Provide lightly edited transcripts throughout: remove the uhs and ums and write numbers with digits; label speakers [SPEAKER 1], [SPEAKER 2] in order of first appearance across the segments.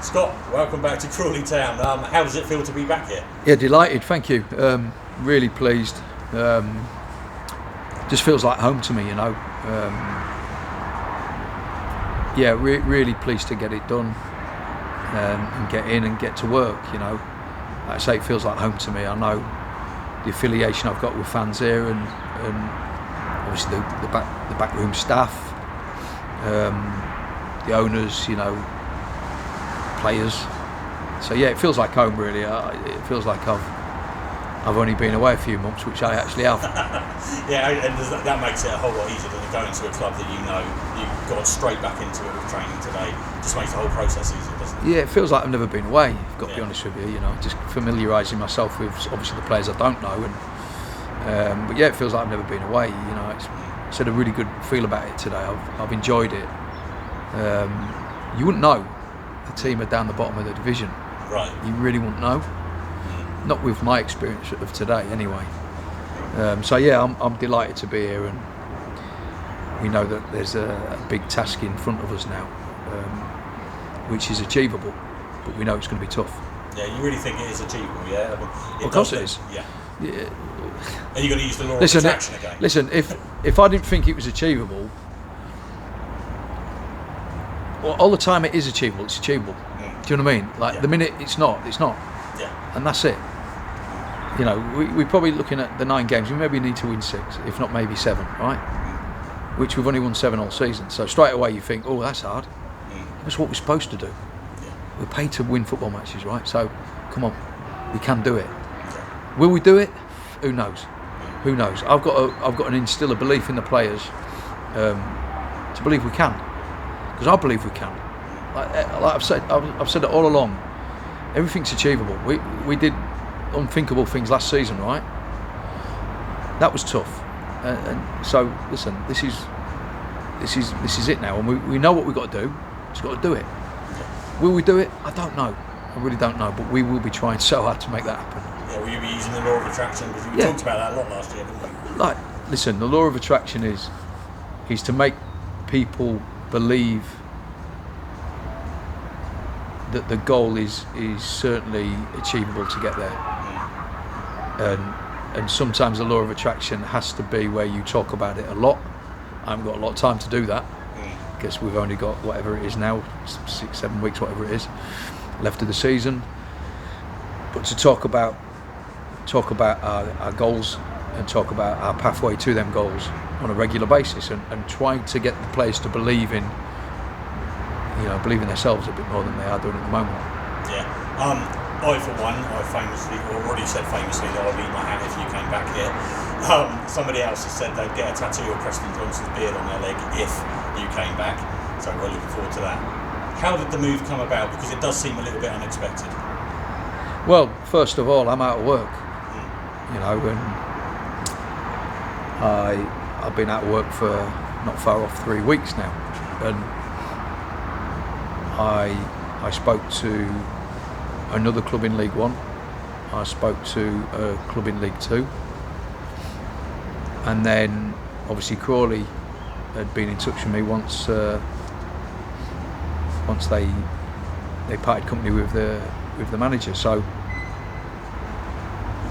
[SPEAKER 1] Scott, welcome back to Crawley Town. How does it feel to be back here?
[SPEAKER 2] Yeah, delighted, thank you. Really pleased. Just feels like home to me, you know. Really pleased to get it done and get in and get to work, you know. Like I say, it feels like home to me. I know the affiliation I've got with fans here and obviously the backroom staff, the owners, you know, players. So yeah, it feels like home really. It feels like I've only been away a few months, which I actually have.
[SPEAKER 1] Yeah, and that makes it a whole lot easier than going to a club that you know you've gone straight back into it with training today. Just makes the whole process easier, doesn't it?
[SPEAKER 2] Yeah, it feels like I've never been away. I've got to be honest with you. You know, just familiarising myself with obviously the players I don't know, and but yeah, it feels like I've never been away. You know, it's had a really good feel about it today. I've enjoyed it. You wouldn't know the team are down the bottom of the division.
[SPEAKER 1] Right.
[SPEAKER 2] You really wouldn't know. Not with my experience of today, anyway. So yeah, I'm delighted to be here, and we know that there's a big task in front of us now, which is achievable, but we know it's going to be tough.
[SPEAKER 1] Yeah, you really think it is achievable, yeah? I mean,
[SPEAKER 2] of course it is.
[SPEAKER 1] Yeah. Are you going to use the law of attraction again?
[SPEAKER 2] Listen, if I didn't think it was achievable, well, all the time it is achievable, it's achievable. Do you know what I mean? Like the minute it's not.
[SPEAKER 1] Yeah.
[SPEAKER 2] And that's it. You know, we're probably looking at the 9 games. We maybe need to win 6, if not maybe 7, right? Which we've only won 7 all season. So straight away you think, oh, that's hard. That's what we're supposed to do.
[SPEAKER 1] Yeah.
[SPEAKER 2] We're paid to win football matches, right? So come on, we can do it. Yeah. Will we do it? Who knows? Who knows? I've got to instill a belief in the players to believe we can, because I believe we can. Like I've said it all along. Everything's achievable. We did unthinkable things last season, right? That was tough, and so listen, this is it now, and we know what we've got to do. Just got to do it. Will we do it? I don't know. I really don't know, but we will be trying so hard to make that happen.
[SPEAKER 1] Yeah, will you be using the law of attraction? Because we talked about that a lot last year, didn't we?
[SPEAKER 2] Like, listen, the law of attraction is to make people believe that the goal is certainly achievable to get there, and sometimes the law of attraction has to be where you talk about it a lot. I haven't got a lot of time to do that, because we've only got whatever it is now, 6-7 weeks, whatever it is, left of the season. But to talk about our goals and talk about our pathway to them goals on a regular basis, and trying to get the players to believe in themselves a bit more than they are doing at the moment.
[SPEAKER 1] Yeah. I, for one, already said famously that I'd leave my hat if you came back here. Somebody else has said they'd get a tattoo of Preston Johnson's beard on their leg if you came back. So we're looking forward to that. How did the move come about? Because it does seem a little bit unexpected.
[SPEAKER 2] Well, first of all, I'm out of work. You know, and I've been out of work for not far off 3 weeks now, and I spoke to another club in League One. I spoke to a club in League Two, and then obviously Crawley had been in touch with me once they parted company with the manager. So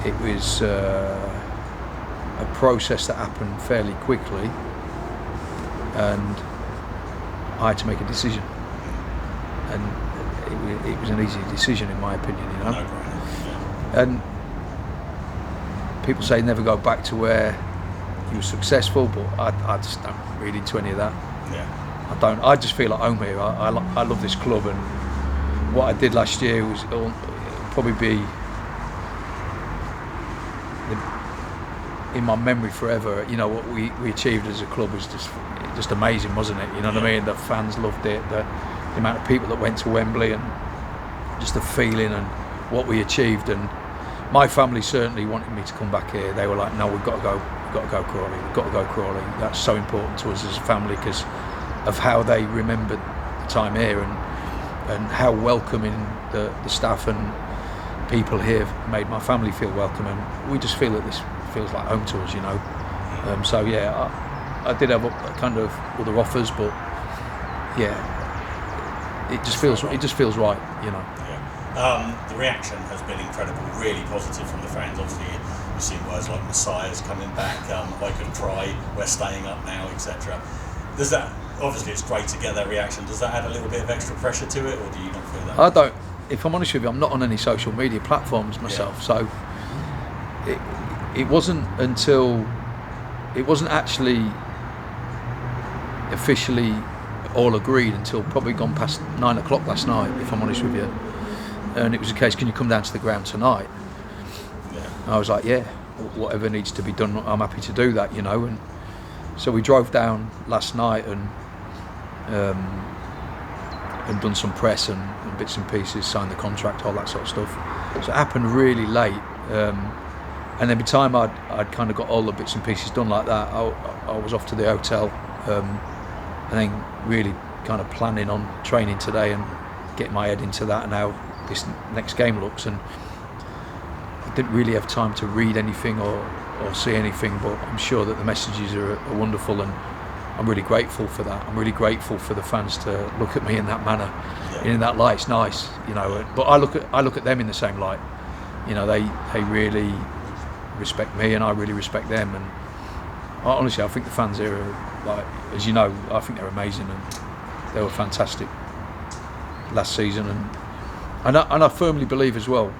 [SPEAKER 2] it was a process that happened fairly quickly, and I had to make a decision. And it was an easy decision, in my opinion, you know. And people say never go back to where you were successful, but I just don't read into any of that.
[SPEAKER 1] Yeah.
[SPEAKER 2] I don't. I just feel at home here. I love this club, and what I did last year was it'll probably be in my memory forever. You know, what we achieved as a club was just amazing, wasn't it? You know what I mean? The fans loved it. The amount of people that went to Wembley, and just the feeling and what we achieved. And my family certainly wanted me to come back here. They were like, no, we've got to go Crawley. We've got to go Crawley. That's so important to us as a family because of how they remembered the time here, and how welcoming the staff and people here made my family feel welcome. And we just feel that this feels like home to us, you know. So yeah, I did have kind of other offers, but yeah, it just feels right, you know.
[SPEAKER 1] Yeah. The reaction has been incredible, really positive from the fans. Obviously, you've seen words like Messiah's coming back, I could cry, we're staying up now, etc. Does that, obviously it's great to get that reaction, does that add a little bit of extra pressure to it, or do you not feel that?
[SPEAKER 2] I don't, if I'm honest with you, I'm not on any social media platforms myself, so it wasn't actually officially all agreed until probably gone past 9 o'clock last night, if I'm honest with you. And it was a case, can you come down to the ground tonight? I was like, yeah, whatever needs to be done, I'm happy to do that, you know. And so we drove down last night and done some press and bits and pieces, signed the contract, all that sort of stuff. So it happened really late. And then by the time I'd kind of got all the bits and pieces done like that, I was off to the hotel, and then really kind of planning on training today and getting my head into that and how this next game looks. And I didn't really have time to read anything or see anything, but I'm sure that the messages are wonderful, and I'm really grateful for that. I'm really grateful for the fans to look at me in that manner, in that light. It's nice, you know. But I look at them in the same light. You know, they really respect me, and I really respect them. And honestly, I think the fans here are, like, as you know, I think they're amazing, and they were fantastic last season. And I firmly believe as well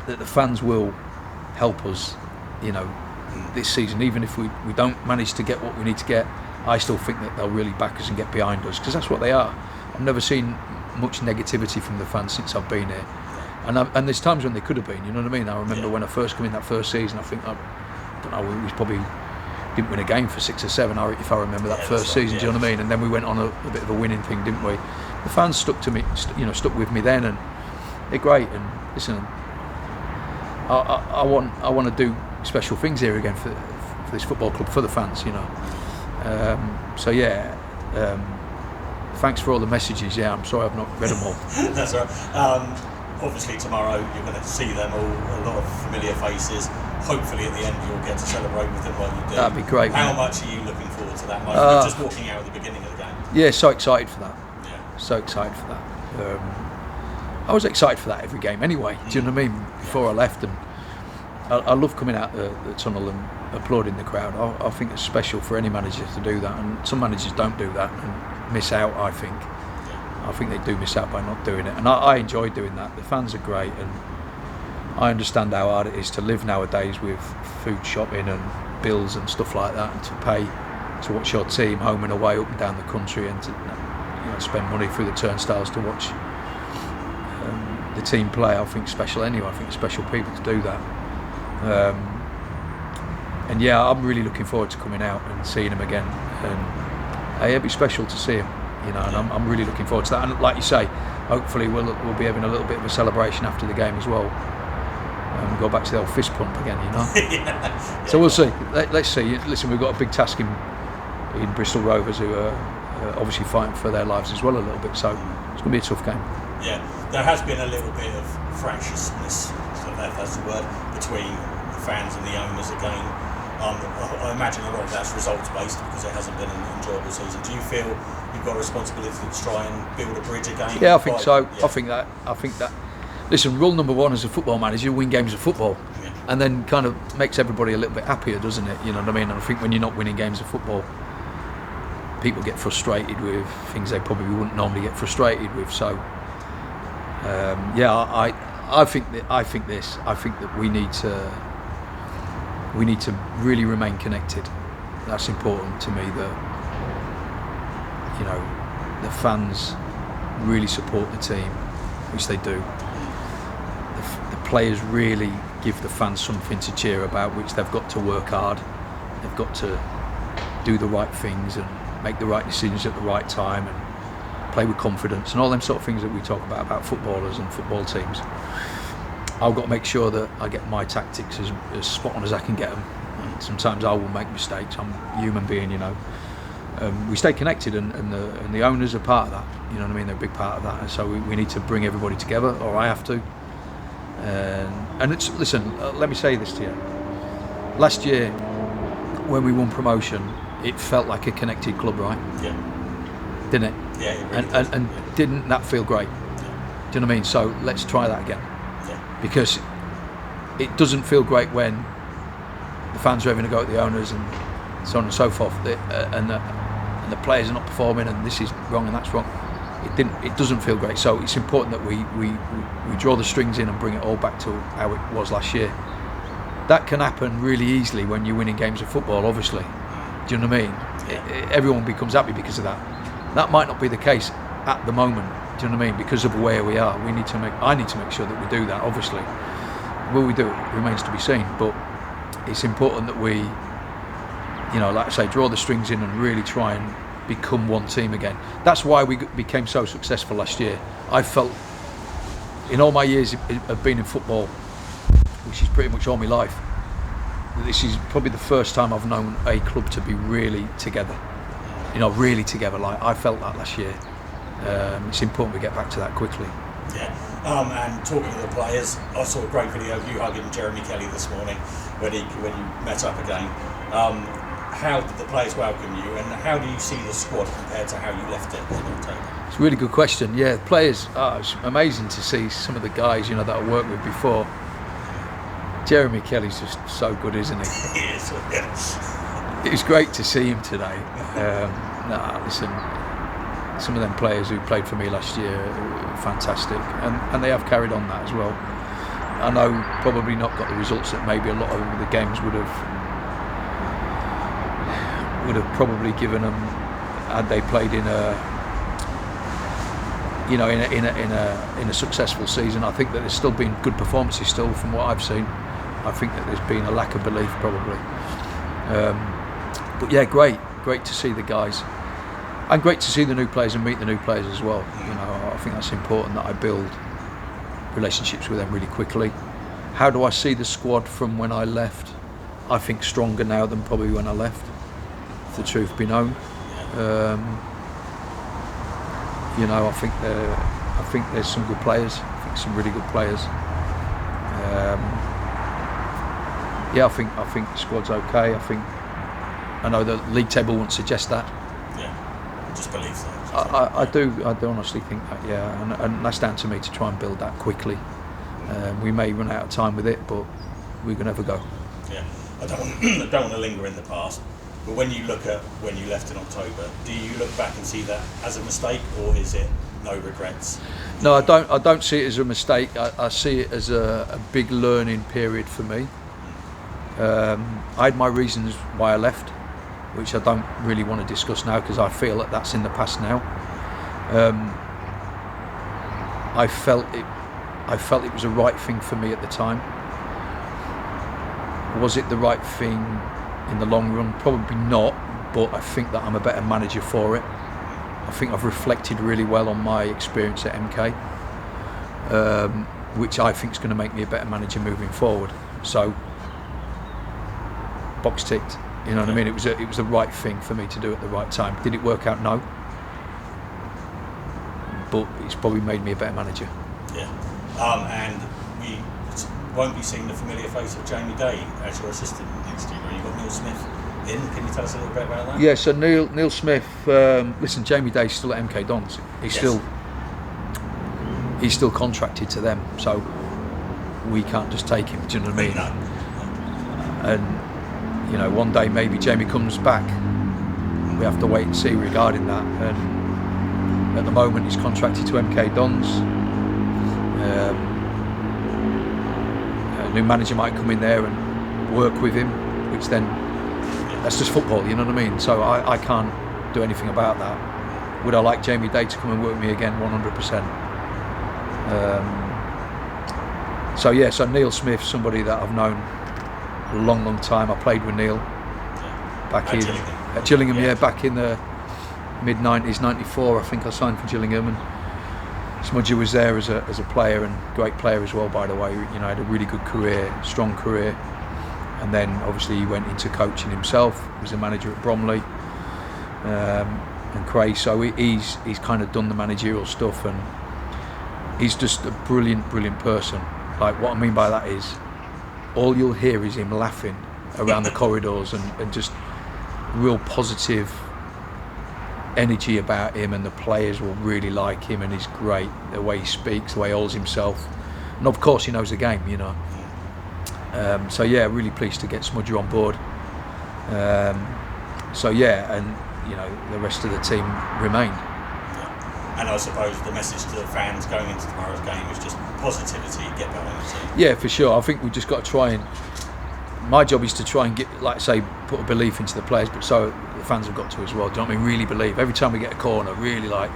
[SPEAKER 2] that the fans will help us, you know, this season. Even if we don't manage to get what we need to get, I still think that they'll really back us and get behind us, because that's what they are. I've never seen much negativity from the fans since I've been here. And there's times when they could have been, you know what I mean? I remember when I first came in that first season, I think, I don't know, we probably didn't win a game for 6 or 7, if I remember that first season, do you know what I mean? And then we went on a bit of a winning thing, didn't we? The fans stuck to me, stuck with me then, and they're great. And listen, I want to do special things here again for this football club, for the fans, you know. So yeah, thanks for all the messages. Yeah, I'm sorry I've not read them all.
[SPEAKER 1] That's all right. Obviously tomorrow you're going to see them all, a lot of familiar faces. Hopefully at the end you'll get to celebrate with them like you did.
[SPEAKER 2] That'd be great.
[SPEAKER 1] How much are you looking forward to that? Like, you're just walking out at the beginning of the game.
[SPEAKER 2] Yeah, so excited for that.
[SPEAKER 1] Yeah.
[SPEAKER 2] So excited for that. I was excited for that every game anyway. Do you know what I mean? Before I left, and I love coming out the tunnel and applauding the crowd. I think it's special for any manager to do that, and some managers don't do that and miss out, I think. I think they do miss out by not doing it, and I enjoy doing that. The fans are great, and I understand how hard it is to live nowadays with food shopping and bills and stuff like that, and to pay to watch your team home and away, up and down the country, and to spend money through the turnstiles to watch the team play. I think special anyway. I think it's special people to do that. And yeah, I'm really looking forward to coming out and seeing him again, and it'd be special to see him, you know. And I'm really looking forward to that. And like you say, hopefully we'll be having a little bit of a celebration after the game as well, and go back to the old fist pump again, you know. So we'll see. Let's see. Listen, we've got a big task in Bristol Rovers, who are obviously fighting for their lives as well a little bit. So it's going to be a tough game.
[SPEAKER 1] Yeah, there has been a little bit of fractiousness, if that's the word, between the fans and the owners again. I imagine a lot of that's results based, because it hasn't been an enjoyable season. Do you feel you've got a responsibility to try and build a bridge again?
[SPEAKER 2] Yeah, I think so. Yeah. I think that. Listen, rule number one as a football manager: win games of football, and then kind of makes everybody a little bit happier, doesn't it? You know what I mean? And I think when you're not winning games of football, people get frustrated with things they probably wouldn't normally get frustrated with. So, I think that we need to really remain connected. That's important to me, that, you know, the fans really support the team, which they do. The players really give the fans something to cheer about, which they've got to work hard. They've got to do the right things and make the right decisions at the right time and play with confidence and all them sort of things that we talk about footballers and football teams. I've got to make sure that I get my tactics as spot on as I can get them. And sometimes I will make mistakes. I'm a human being, you know. We stay connected, and the owners are part of that. You know what I mean? They're a big part of that. And so we need to bring everybody together, or I have to. And it's, listen, let me say this to you. Last year, when we won promotion, it felt like a connected club, right?
[SPEAKER 1] Yeah.
[SPEAKER 2] didn't it?
[SPEAKER 1] Yeah, it really does.
[SPEAKER 2] And didn't that feel great?
[SPEAKER 1] Yeah.
[SPEAKER 2] Do you know what I mean? So let's try that again.
[SPEAKER 1] Yeah.
[SPEAKER 2] Because it doesn't feel great when the fans are having a go at the owners and so on and so forth, and the players are not performing, and this is wrong and that's wrong. It doesn't feel great. So it's important that we draw the strings in and bring it all back to how it was last year. That can happen really easily when you're winning games of football, obviously. Do you know what I mean?
[SPEAKER 1] Yeah.
[SPEAKER 2] Everyone becomes happy because of that. That might not be the case at the moment. Do you know what I mean? Because of where we are, I need to make sure that we do that. Obviously, will we do it remains to be seen. But it's important that we, like I say, draw the strings in and really try and become one team again. That's why we became so successful last year. I felt, in all my years of being in football, which is pretty much all my life, this is probably the first time I've known a club to be really together. Really together. Like I felt that last year. It's important we get back to that quickly.
[SPEAKER 1] Yeah. And talking to the players, I saw a great video of you hugging Jeremy Kelly this morning when you met up again. How did the players welcome you, and how do you see the squad compared to how you left it in October?
[SPEAKER 2] It's a really good question. Yeah, players. It's amazing to see some of the guys that I worked with before. Jeremy Kelly's just so good, isn't he?
[SPEAKER 1] He is. Yes.
[SPEAKER 2] It was great to see him today. Listen, some of them players who played for me last year are fantastic, and they have carried on that as well. I know probably not got the results that maybe a lot of the games would have probably given them had they played in a successful season. I think that there's still been good performances still from what I've seen. I think that there's been a lack of belief probably. But yeah, great to see the guys, and great to see the new players and meet the new players as well. I think that's important that I build relationships with them really quickly. How do I see the squad from when I left? I think stronger now than probably when I left, if the truth be known. I think there's some good players. I think some really good players. I think the squad's okay. I know the league table won't suggest that.
[SPEAKER 1] Yeah, just believe so.
[SPEAKER 2] I do honestly think that. Yeah, and that's down to me to try and build that quickly. We may run out of time with it, but we can never go.
[SPEAKER 1] Yeah, I don't want to linger in the past. But when you look at when you left in October, do you look back and see that as a mistake, or is it no regrets?
[SPEAKER 2] No, I don't see it as a mistake. I see it as a big learning period for me. I had my reasons why I left, which I don't really want to discuss now because I feel that that's in the past now. I felt it was the right thing for me at the time. Was it the right thing in the long run? Probably not, but I think that I'm a better manager for it. I think I've reflected really well on my experience at MK, which I think is going to make me a better manager moving forward. So, box ticked. You know what I mean? It was the right thing for me to do at the right time. Did it work out? No, but it's probably made me a better manager.
[SPEAKER 1] Yeah, and we won't be seeing the familiar face of Jamie Day as your assistant next year. You've got Neil Smith in. Can you tell us a little bit about that?
[SPEAKER 2] Yeah, so Neil Smith. Listen, Jamie Day's still at MK Dons. He's still contracted to them, so we can't just take him. Do you know what I mean?
[SPEAKER 1] No.
[SPEAKER 2] And one day maybe Jamie comes back. We have to wait and see regarding that. And at the moment, he's contracted to MK Dons. A new manager might come in there and work with him, which then that's just football. You know what I mean? So I can't do anything about that. Would I like Jamie Day to come and work with me again? 100%. So Neil Smith, somebody that I've known a long time. I played with Neil back at Gillingham, back in the mid-90s, 94 I think I signed for Gillingham, and Smudger was there as a player, and great player as well, by the way. Had a really good career, strong career, and then obviously he went into coaching himself. He was a manager at Bromley and Cray, so he's kind of done the managerial stuff, and he's just a brilliant person. Like, what I mean by that is all you'll hear is him laughing around the corridors and just real positive energy about him, and the players will really like him, and he's great, the way he speaks, the way he holds himself, and of course he knows the game, you know. So yeah, really pleased to get Smudger on board. So yeah, and you know, the rest of the team remain.
[SPEAKER 1] And I suppose the message to the fans going into tomorrow's game is just positivity, get behind the team.
[SPEAKER 2] Yeah, for sure. I think we've just got to try and, my job is to try and get, like I say, put a belief into the players, but so the fans have got to as well. Do you know what I mean? Really believe. Every time we get a corner, really like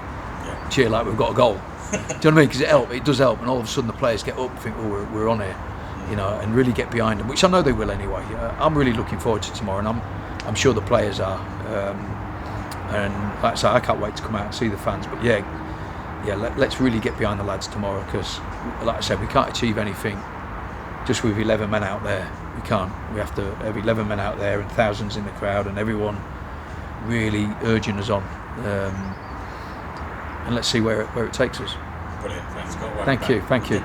[SPEAKER 2] cheer like we've got a goal. Do you know what I mean? Because it does help, and all of a sudden the players get up and think, oh, we're on here, you know, and really get behind them, which I know they will anyway. I'm really looking forward to tomorrow, and I'm sure the players are. And like I say, I can't wait to come out and see the fans. But yeah, let's really get behind the lads tomorrow, because, like I said, we can't achieve anything just with 11 men out there. We can't. We have to have 11 men out there and thousands in the crowd, and everyone really urging us on. And let's see where it takes us.
[SPEAKER 1] Brilliant. Thanks, Scott.
[SPEAKER 2] Thank you.